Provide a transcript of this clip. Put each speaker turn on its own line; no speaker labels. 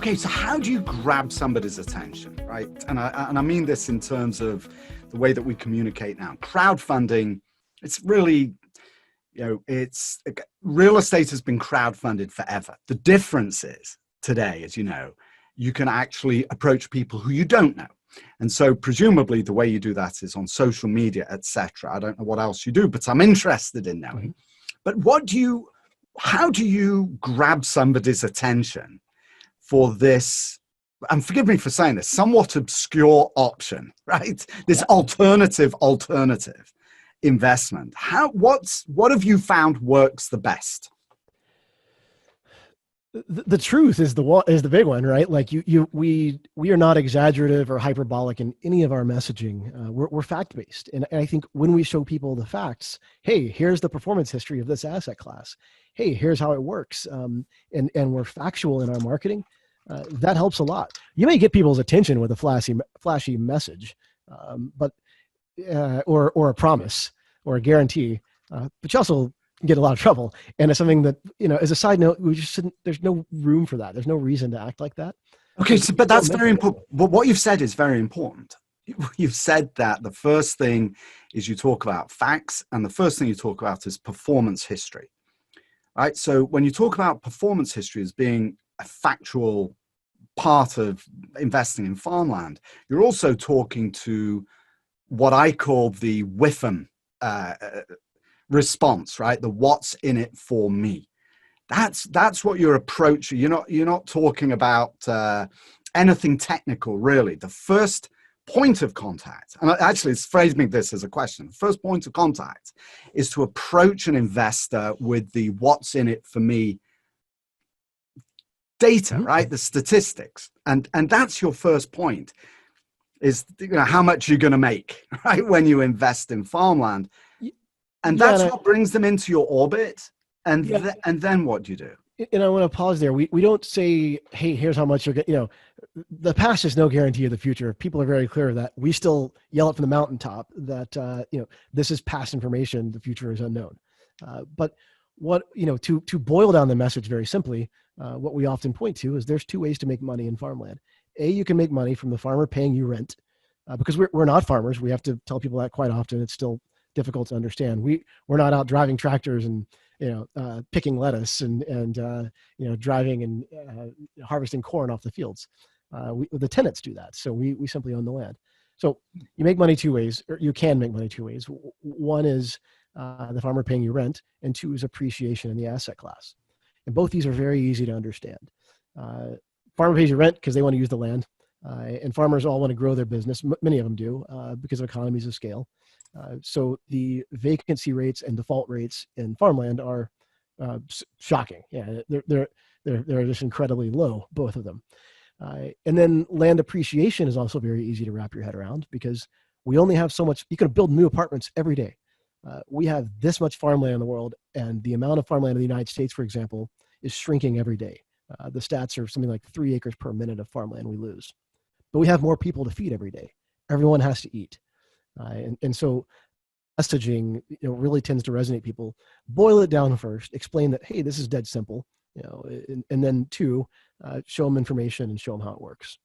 Okay, so how do you grab somebody's attention, right? And I mean this in terms of the way that we communicate now. Crowdfunding, it's really, real estate has been crowdfunded forever. The difference is today, as you know, you can actually approach people who you don't know. And so presumably the way you do that is on social media, etc. I don't know what else you do, but I'm interested in knowing. But how do you grab somebody's attention for this, and forgive me for saying this, somewhat obscure option, right? This alternative investment. What have you found works the best?
The truth is the big one, right? Like we are not exaggerative or hyperbolic in any of our messaging. We're fact-based. And I think when we show people the facts, hey, here's the performance history of this asset class. Hey, here's how it works. And we're factual in our marketing. That helps a lot. You may get people's attention with a flashy message, or a promise or a guarantee, but you also get a lot of trouble. And it's something that, as a side note, there's no room for that. There's no reason to act like that.
Okay, but that's very important. But what you've said is very important. You've said that the first thing is you talk about facts, and the first thing you talk about is performance history, right? So when you talk about performance history as being a factual part of investing in farmland, you're also talking to what I call the WIFM response, right? The what's in it for me. That's what you're approaching. You're not talking about anything technical, really. The first point of contact, and actually it's phrasing this as a question. The first point of contact is to approach an investor with the what's in it for me data, right? The statistics. And that's your first point is, how much you're going to make, right? When you invest in farmland. And that's what brings them into your orbit. And then what do you do?
And I want to pause there. We don't say, hey, here's how much you're getting. The past is no guarantee of the future. People are very clear of that. We still yell it from the mountaintop that, this is past information. The future is unknown. But what, to boil down the message very simply, what we often point to is there's two ways to make money in farmland. You can make money from the farmer paying you rent, because we're not farmers. We have to tell people that quite often. It's still difficult to understand. We're not out driving tractors and picking lettuce and driving and harvesting corn off the fields. The tenants do that, so we simply own the land. So you make money two ways, or you can make money two ways. One is the farmer paying you rent, and two is appreciation in the asset class. And both these are very easy to understand. Farmer pays you rent because they want to use the land, and farmers all want to grow their business. Many of them do because of economies of scale. So the vacancy rates and default rates in farmland are shocking. Yeah, they're just incredibly low, both of them. And then land appreciation is also very easy to wrap your head around because we only have so much. You can build new apartments every day. We have this much farmland in the world, and the amount of farmland in the United States, for example, is shrinking every day. The stats are something like 3 acres per minute of farmland we lose. But we have more people to feed every day. Everyone has to eat. And so messaging really tends to resonate people. Boil it down first, explain that, hey, this is dead simple, and then two, show them information and show them how it works.